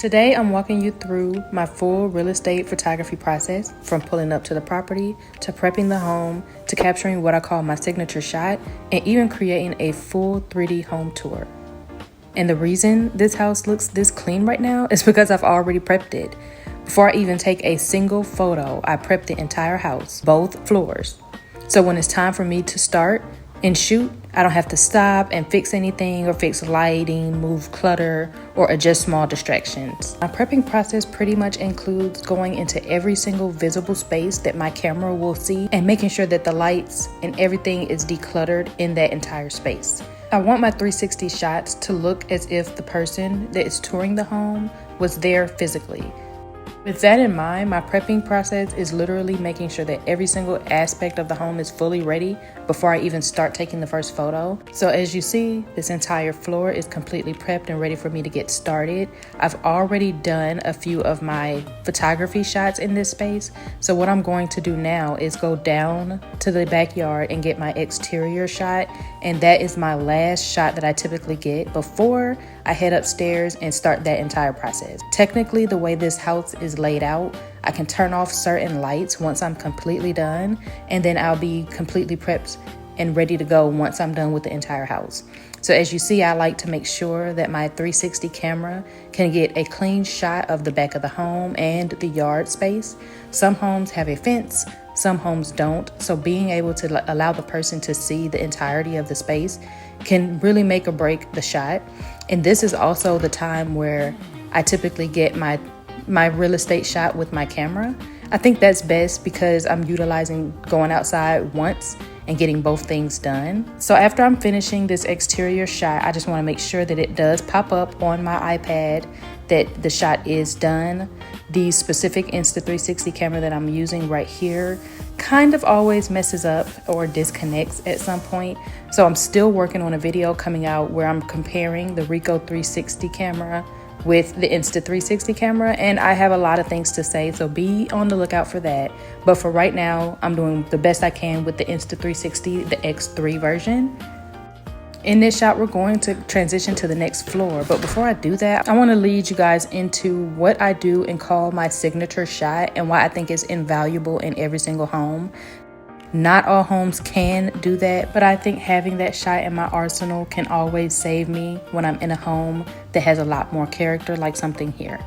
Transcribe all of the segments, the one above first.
Today, I'm walking you through my full real estate photography process, from pulling up to the property, to prepping the home, to capturing what I call my signature shot, and even creating a full 3D home tour. And the reason this house looks this clean right now is because I've already prepped it. Before I even take a single photo, I prep the entire house, both floors. So when it's time for me to start and shoot, I don't have to stop and fix anything or fix lighting, move clutter, or adjust small distractions. My prepping process pretty much includes going into every single visible space that my camera will see and making sure that the lights and everything is decluttered in that entire space. I want my 360 shots to look as if the person that is touring the home was there physically. With that in mind, my prepping process is literally making sure that every single aspect of the home is fully ready before I even start taking the first photo. So as you see, this entire floor is completely prepped and ready for me to get started. I've already done a few of my photography shots in this space. So what I'm going to do now is go down to the backyard and get my exterior shot. And that is my last shot that I typically get before I head upstairs and start that entire process. Technically, the way this house is laid out, I can turn off certain lights once I'm completely done, and then I'll be completely prepped and ready to go once I'm done with the entire house. So as you see, I like to make sure that my 360 camera can get a clean shot of the back of the home and the yard space. Some homes have a fence, some homes don't. So being able to allow the person to see the entirety of the space can really make or break the shot. And this is also the time where I typically get my real estate shot with my camera. I think that's best because I'm utilizing going outside once and getting both things done. So after I'm finishing this exterior shot, I just want to make sure that it does pop up on my iPad that the shot is done. The specific Insta360 camera that I'm using right here kind of always messes up or disconnects at some point. So I'm still working on a video coming out where I'm comparing the Ricoh 360 camera with the Insta360 camera, and I have a lot of things to say, so be on the lookout for that. But for right now, I'm doing the best I can with the Insta360, the X3 version. In this shot, we're going to transition to the next floor. But before I do that, I want to lead you guys into what I do and call my signature shot and why I think it's invaluable in every single home. Not all homes can do that, but I think having that shot in my arsenal can always save me when I'm in a home that has a lot more character, like something here.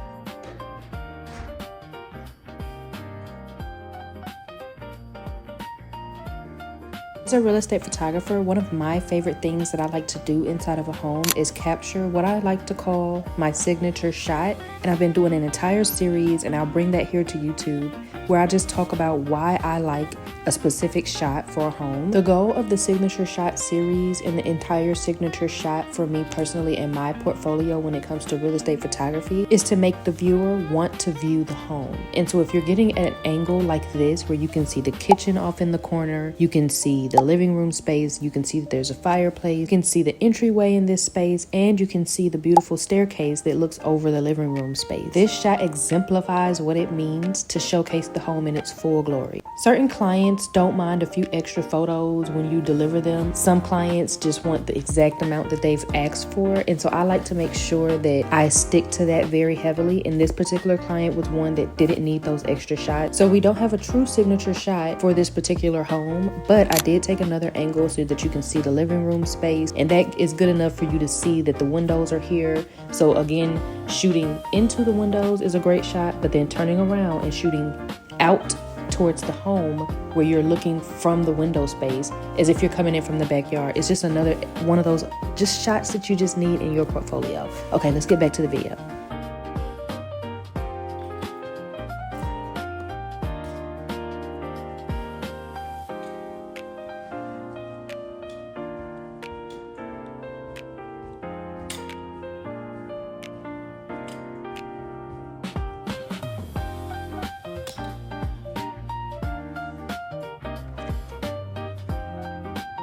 As a real estate photographer, one of my favorite things that I like to do inside of a home is capture what I like to call my signature shot. And I've been doing an entire series, and I'll bring that here to YouTube, where I just talk about why I like a specific shot for a home. The goal of the signature shot series and the entire signature shot for me personally in my portfolio when it comes to real estate photography is to make the viewer want to view the home. And so if you're getting at an angle like this, where you can see the kitchen off in the corner, you can see the living room space, you can see that there's a fireplace, you can see the entryway in this space, and you can see the beautiful staircase that looks over the living room space. This shot exemplifies what it means to showcase the home in its full glory. Certain clients don't mind a few extra photos when you deliver them. Some clients just want the exact amount that they've asked for, and so I like to make sure that I stick to that very heavily. And this particular client was one that didn't need those extra shots, so we don't have a true signature shot for this particular home, but I did take another angle so that you can see the living room space, and that is good enough for you to see that the windows are here. So again, shooting into the windows is a great shot, but then turning around and shooting out towards the home where you're looking from the window space as if you're coming in from the backyard. It's just another one of those just shots that you just need in your portfolio. Okay, let's get back to the video.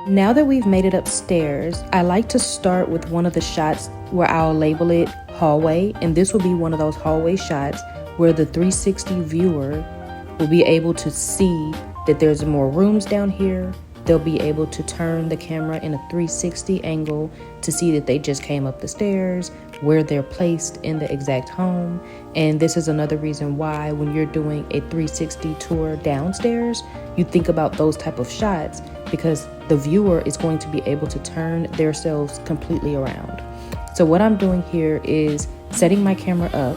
Now that we've made it upstairs, I like to start with one of the shots where I'll label it hallway, and this will be one of those hallway shots where the 360 viewer will be able to see that there's more rooms down here, they'll be able to turn the camera in a 360 angle to see that they just came up the stairs, where they're placed in the exact home. And this is another reason why when you're doing a 360 tour downstairs, you think about those type of shots, because the viewer is going to be able to turn themselves completely around. So what I'm doing here is setting my camera up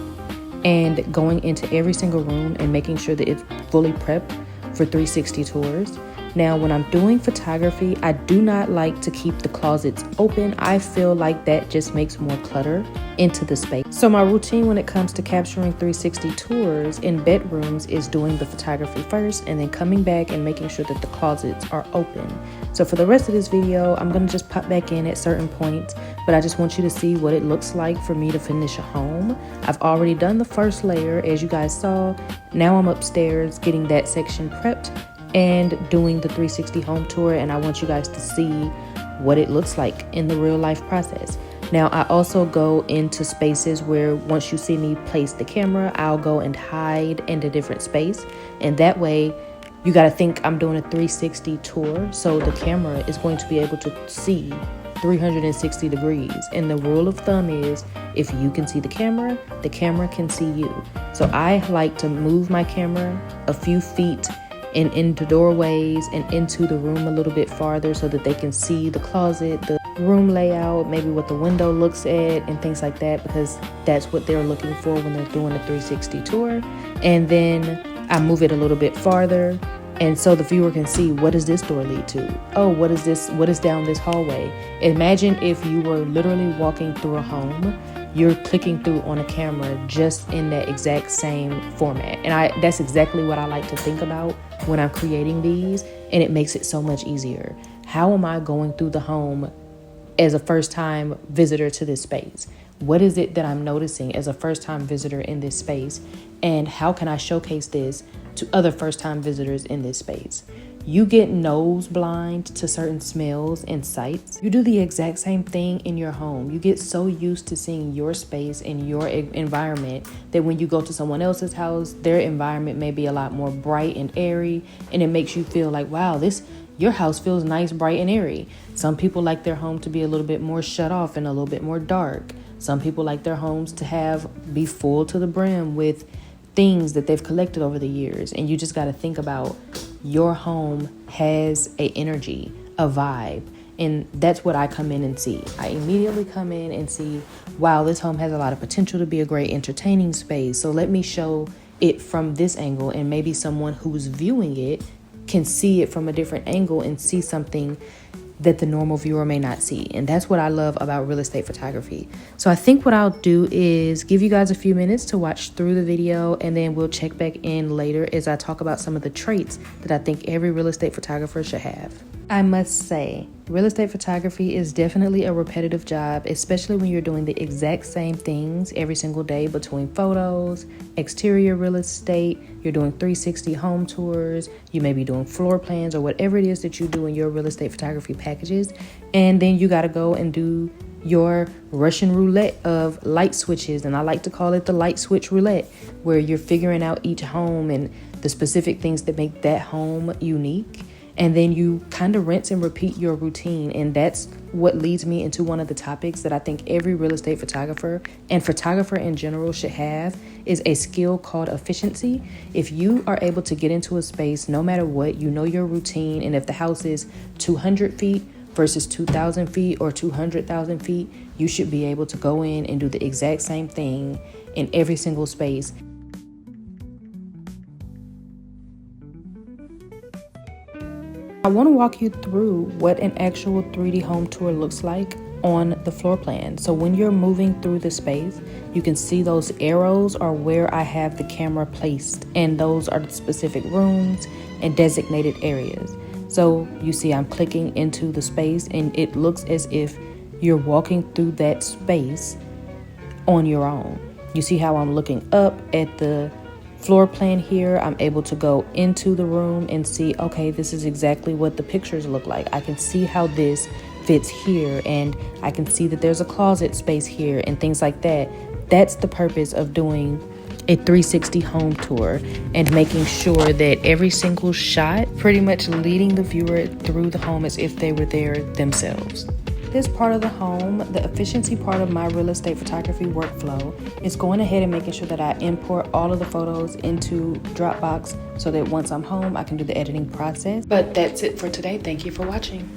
and going into every single room and making sure that it's fully prepped for 360 tours. Now, when I'm doing photography, I do not like to keep the closets open. I feel like that just makes more clutter into the space. So my routine when it comes to capturing 360 tours in bedrooms is doing the photography first and then coming back and making sure that the closets are open. So for the rest of this video, I'm gonna just pop back in at certain points, but I just want you to see what it looks like for me to finish a home. I've already done the first layer, as you guys saw. Now I'm upstairs getting that section prepped and doing the 360 home tour, and I want you guys to see what it looks like in the real life process. Now, I also go into spaces where once you see me place the camera, I'll go and hide in a different space, and that way you got to think I'm doing a 360 tour, so the camera is going to be able to see 360 degrees. And the rule of thumb is if you can see the camera can see you. So I like to move my camera a few feet and into doorways and into the room a little bit farther so that they can see the closet, the room layout, maybe what the window looks at and things like that, because that's what they're looking for when they're doing a 360 tour. And then I move it a little bit farther, and so the viewer can see, what does this door lead to? Oh, what is this? What is down this hallway? Imagine if you were literally walking through a home, you're clicking through on a camera just in that exact same format. And that's exactly what I like to think about when I'm creating these, and it makes it so much easier. How am I going through the home as a first-time visitor to this space? What is it that I'm noticing as a first-time visitor in this space? And how can I showcase this to other first-time visitors in this space? You get nose blind to certain smells and sights. You do the exact same thing in your home. You get so used to seeing your space and your environment that when you go to someone else's house, their environment may be a lot more bright and airy, and it makes you feel like, wow, your house feels nice, bright, and airy. Some people like their home to be a little bit more shut off and a little bit more dark. Some people like their homes to be full to the brim with things that they've collected over the years. And you just got to think about your home has a energy, a vibe. And that's what I come in and see. I immediately come in and see, wow, this home has a lot of potential to be a great entertaining space. So let me show it from this angle, and maybe someone who's viewing it can see it from a different angle and see something that the normal viewer may not see. And that's what I love about real estate photography. So I think what I'll do is give you guys a few minutes to watch through the video, and then we'll check back in later as I talk about some of the traits that I think every real estate photographer should have. I must say, real estate photography is definitely a repetitive job, especially when you're doing the exact same things every single day between photos, exterior real estate, you're doing 360 home tours, you may be doing floor plans or whatever it is that you do in your real estate photography packages. And then you got to go and do your Russian roulette of light switches. And I like to call it the light switch roulette, where you're figuring out each home and the specific things that make that home unique. And then you kind of rinse and repeat your routine. And that's what leads me into one of the topics that I think every real estate photographer and photographer in general should have, is a skill called efficiency. If you are able to get into a space, no matter what, you know your routine. And if the house is 200 feet versus 2,000 feet or 200,000 feet, you should be able to go in and do the exact same thing in every single space. I want to walk you through what an actual 3D home tour looks like on the floor plan. So when you're moving through the space, you can see those arrows are where I have the camera placed, and those are the specific rooms and designated areas. So you see I'm clicking into the space, and it looks as if you're walking through that space on your own. You see how I'm looking up at the floor plan here. I'm able to go into the room and see, okay, this is exactly what the pictures look like. I can see how this fits here, and I can see that there's a closet space here and things like that. That's the purpose of doing a 360 home tour and making sure that every single shot pretty much leading the viewer through the home as if they were there themselves. This part of the home, the efficiency part of my real estate photography workflow, is going ahead and making sure that I import all of the photos into Dropbox so that once I'm home, I can do the editing process. But that's it for today. Thank you for watching.